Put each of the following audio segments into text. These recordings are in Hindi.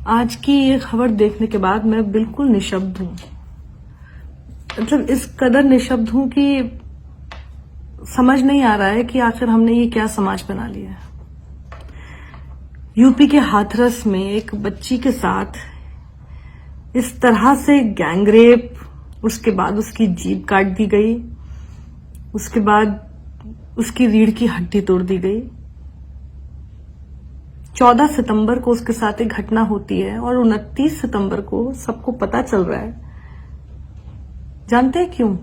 आज की ये खबर देखने के बाद मैं बिल्कुल निशब्द हूं। मतलब इस कदर निशब्द हूं कि समझ नहीं आ रहा है कि आखिर हमने ये क्या समाज बना लिया है। यूपी के हाथरस में एक बच्ची के साथ इस तरह से गैंगरेप, उसके बाद उसकी जीभ काट दी गई, उसके बाद उसकी रीढ़ की हड्डी तोड़ दी गई। 14 सितंबर को उसके साथ एक घटना होती है और 29 सितंबर को सबको पता चल रहा है। जानते हैं क्यों?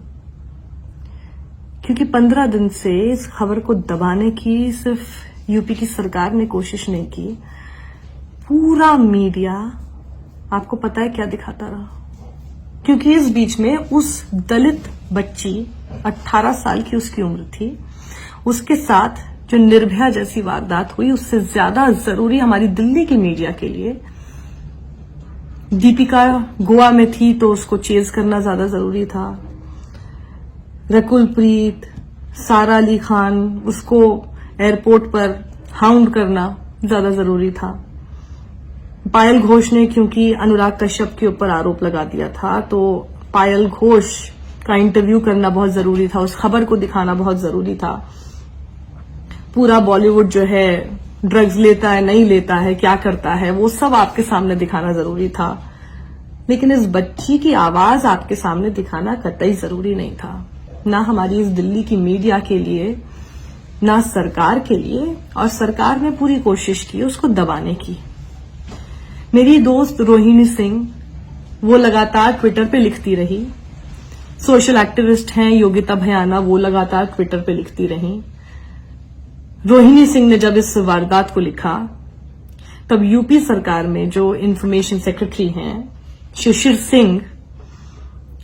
क्योंकि 15 दिन से इस खबर को दबाने की सिर्फ यूपी की सरकार ने कोशिश नहीं की, पूरा मीडिया आपको पता है क्या दिखाता रहा। क्योंकि इस बीच में उस दलित बच्ची, 18 साल की उसकी उम्र थी, उसके साथ जो निर्भया जैसी वारदात हुई, उससे ज्यादा जरूरी हमारी दिल्ली की मीडिया के लिए, दीपिका गोवा में थी तो उसको चेज करना ज्यादा जरूरी था। रकुलप्रीत, सारा अली खान, उसको एयरपोर्ट पर हाउंड करना ज्यादा जरूरी था। पायल घोष ने क्योंकि अनुराग कश्यप के ऊपर आरोप लगा दिया था, तो पायल घोष का इंटरव्यू करना बहुत जरूरी था, उस खबर को दिखाना बहुत जरूरी था। पूरा बॉलीवुड जो है ड्रग्स लेता है, नहीं लेता है, क्या करता है, वो सब आपके सामने दिखाना जरूरी था। लेकिन इस बच्ची की आवाज आपके सामने दिखाना कतई जरूरी नहीं था, ना हमारी इस दिल्ली की मीडिया के लिए, ना सरकार के लिए। और सरकार ने पूरी कोशिश की उसको दबाने की। मेरी दोस्त रोहिणी सिंह, वो लगातार ट्विटर पे लिखती रही। सोशल एक्टिविस्ट हैं योगिता भयाना, वो लगातार ट्विटर पे लिखती रही। रोहिणी सिंह ने जब इस वारदात को लिखा, तब यूपी सरकार में जो इंफॉर्मेशन सेक्रेटरी हैं शिशिर सिंह,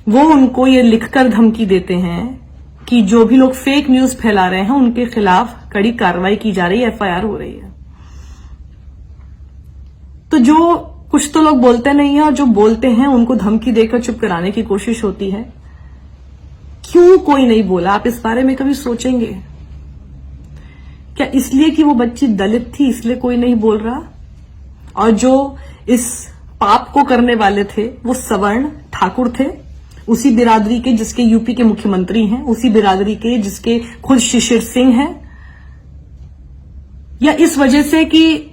वो उनको ये लिखकर धमकी देते हैं कि जो भी लोग फेक न्यूज फैला रहे हैं उनके खिलाफ कड़ी कार्रवाई की जा रही है, एफआईआर हो रही है। तो जो कुछ तो लोग बोलते नहीं है और जो बोलते हैं उनको धमकी देकर चुप कराने की कोशिश होती है। क्यों कोई नहीं बोला? आप इस बारे में कभी सोचेंगे क्या? इसलिए कि वो बच्ची दलित थी इसलिए कोई नहीं बोल रहा? और जो इस पाप को करने वाले थे वो सवर्ण ठाकुर थे, उसी बिरादरी के जिसके यूपी के मुख्यमंत्री हैं, उसी बिरादरी के जिसके खुद शिशिर सिंह हैं? या इस वजह से कि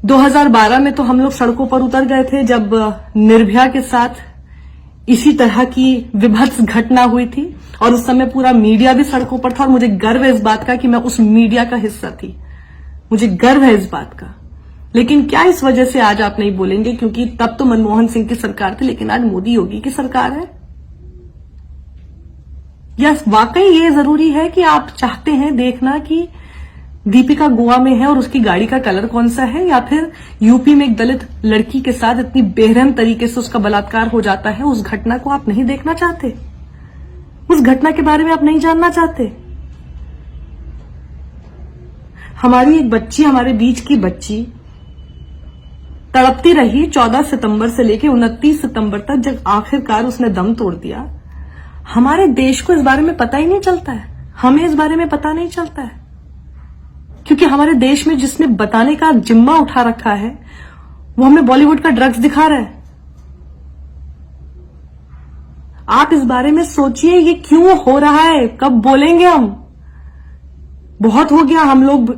2012 में तो हम लोग सड़कों पर उतर गए थे जब निर्भया के साथ इसी तरह की विभत्स घटना हुई थी, और उस समय पूरा मीडिया भी सड़कों पर था। और मुझे गर्व है इस बात का कि मैं उस मीडिया का हिस्सा थी, मुझे गर्व है इस बात का। लेकिन क्या इस वजह से आज आप नहीं बोलेंगे क्योंकि तब तो मनमोहन सिंह की सरकार थी, लेकिन आज मोदी योगी की सरकार है? या वाकई ये जरूरी है कि आप चाहते हैं देखना कि दीपिका गोवा में है और उसकी गाड़ी का कलर कौन सा है, या फिर यूपी में एक दलित लड़की के साथ इतनी बेरहम तरीके से उसका बलात्कार हो जाता है, उस घटना को आप नहीं देखना चाहते? उस घटना के बारे में आप नहीं जानना चाहते? हमारी एक बच्ची, हमारे बीच की बच्ची तड़पती रही 14 सितंबर से लेकर 29 सितंबर तक, जब आखिरकार उसने दम तोड़ दिया। हमारे देश को इस बारे में पता ही नहीं चलता है, हमें इस बारे में पता नहीं चलता है, क्योंकि हमारे देश में जिसने बताने का जिम्मा उठा रखा है वो हमें बॉलीवुड का ड्रग्स दिखा रहा है। आप इस बारे में सोचिए, ये क्यों हो रहा है? कब बोलेंगे हम? बहुत हो गया। हम लोग,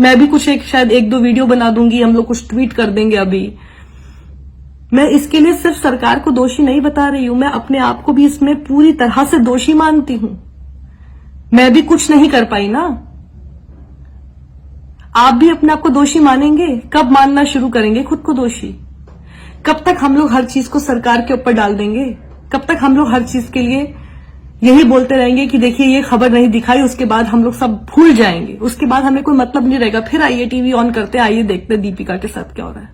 मैं भी कुछ शायद 1-2 वीडियो बना दूंगी, हम लोग कुछ ट्वीट कर देंगे। अभी मैं इसके लिए सिर्फ सरकार को दोषी नहीं बता रही हूं, मैं अपने आप को भी इसमें पूरी तरह से दोषी मानती हूं। मैं भी कुछ नहीं कर पाई ना। आप भी अपने आप को दोषी मानेंगे? कब मानना शुरू करेंगे खुद को दोषी? कब तक हम लोग हर चीज को सरकार के ऊपर डाल देंगे? कब तक हम लोग हर चीज के लिए यही बोलते रहेंगे कि देखिए ये खबर नहीं दिखाई, उसके बाद हम लोग सब भूल जाएंगे, उसके बाद हमें कोई मतलब नहीं रहेगा, फिर आइए टीवी ऑन करते, आइए देखते दीपिका के साथ क्या हो रहा है।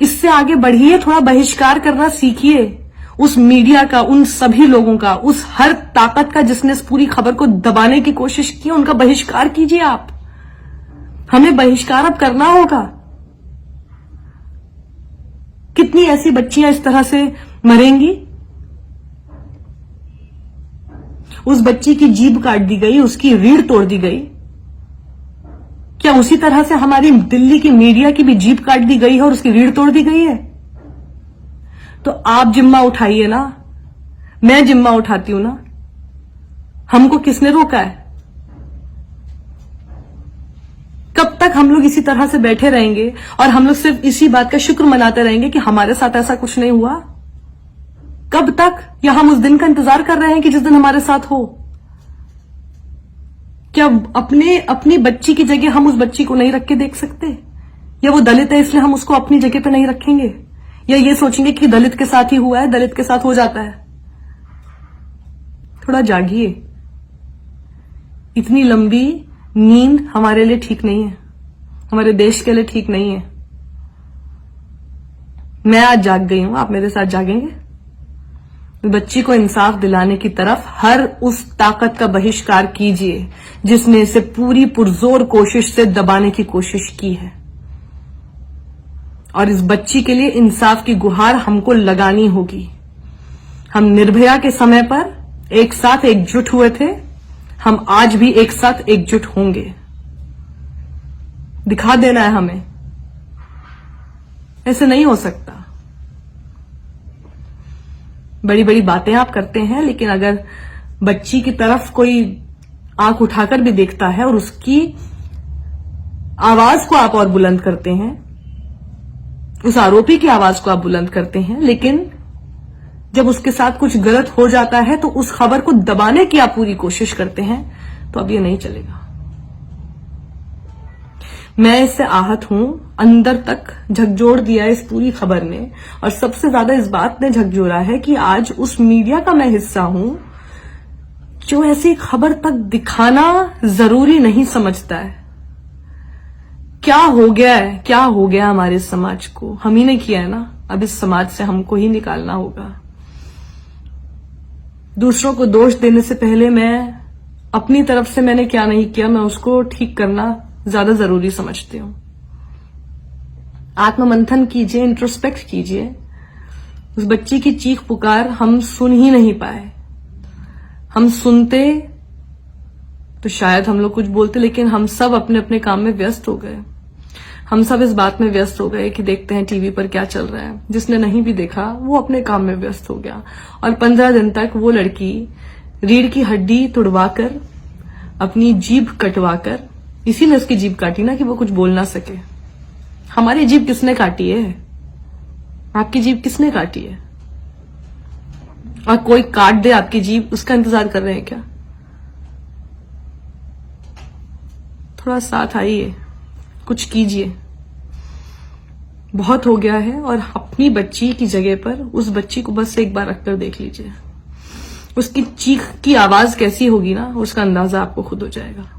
इससे आगे बढ़िए, थोड़ा बहिष्कार करना सीखिए उस मीडिया का, उन सभी लोगों का, उस हर ताकत का जिसने इस पूरी खबर को दबाने की कोशिश की, उनका बहिष्कार कीजिए आप। हमें बहिष्कार अब करना होगा। कितनी ऐसी बच्चियां इस तरह से मरेंगी? उस बच्ची की जीभ काट दी गई, उसकी रीढ़ तोड़ दी गई, क्या उसी तरह से हमारी दिल्ली की मीडिया की भी जीभ काट दी गई है और उसकी रीढ़ तोड़ दी गई है? तो आप जिम्मा उठाइए ना, मैं जिम्मा उठाती हूं ना। हमको किसने रोका है? कब तक हम लोग इसी तरह से बैठे रहेंगे और हम लोग सिर्फ इसी बात का शुक्र मनाते रहेंगे कि हमारे साथ ऐसा कुछ नहीं हुआ? कब तक? या हम उस दिन का इंतजार कर रहे हैं कि जिस दिन हमारे साथ हो? क्या अपनी बच्ची की जगह हम उस बच्ची को नहीं रख के देख सकते? या वो दलित है इसलिए हम उसको अपनी जगह पे नहीं रखेंगे? या ये सोचेंगे कि दलित के साथ ही हुआ है, दलित के साथ हो जाता है? थोड़ा जागिए। इतनी लंबी नींद हमारे लिए ठीक नहीं है, हमारे देश के लिए ठीक नहीं है। मैं आज जाग गई हूं, आप मेरे साथ जागेंगे? बच्ची को इंसाफ दिलाने की तरफ हर उस ताकत का बहिष्कार कीजिए जिसने इसे पूरी पुरजोर कोशिश से दबाने की कोशिश की है। और इस बच्ची के लिए इंसाफ की गुहार हमको लगानी होगी। हम निर्भया के समय पर एक साथ एकजुट हुए थे, हम आज भी एक साथ एकजुट होंगे। दिखा देना है हमें, ऐसे नहीं हो सकता। बड़ी बड़ी बातें आप करते हैं, लेकिन अगर बच्ची की तरफ कोई आंख उठाकर भी देखता है और उसकी आवाज को आप और बुलंद करते हैं, उस आरोपी की आवाज को आप बुलंद करते हैं, लेकिन जब उसके साथ कुछ गलत हो जाता है तो उस खबर को दबाने की आप पूरी कोशिश करते हैं, तो अब ये नहीं चलेगा। मैं इससे आहत हूं, अंदर तक झकझोर दिया इस पूरी खबर ने। और सबसे ज्यादा इस बात ने झकझोरा है कि आज उस मीडिया का मैं हिस्सा हूं जो ऐसी खबर तक दिखाना जरूरी नहीं समझता है। क्या हो गया है, क्या हो गया हमारे समाज को? हम ही ने किया है ना। अब इस समाज से हमको ही निकालना होगा। दूसरों को दोष देने से पहले मैं अपनी तरफ से मैंने क्या नहीं किया, मैं उसको ठीक करना ज्यादा जरूरी समझती हूं। आत्ममंथन कीजिए, इंट्रोस्पेक्ट कीजिए। उस बच्ची की चीख पुकार हम सुन ही नहीं पाए। हम सुनते तो शायद हम लोग कुछ बोलते, लेकिन हम सब अपने अपने काम में व्यस्त हो गए। हम सब इस बात में व्यस्त हो गए कि देखते हैं टीवी पर क्या चल रहा है। जिसने नहीं भी देखा वो अपने काम में व्यस्त हो गया। और 15 दिन तक वो लड़की रीढ़ की हड्डी तुड़वाकर, अपनी जीभ कटवाकर, इसीलिए उसकी जीभ काटी ना कि वो कुछ बोल ना सके। हमारी जीभ किसने काटी है? आपकी जीभ किसने काटी है? और कोई काट दे आपकी जीभ, उसका इंतजार कर रहे हैं क्या? थोड़ा साथ आइए, कुछ कीजिए। बहुत हो गया है। और अपनी बच्ची की जगह पर उस बच्ची को बस एक बार रखकर देख लीजिए। उसकी चीख की आवाज कैसी होगी ना, उसका अंदाजा आपको खुद हो जाएगा।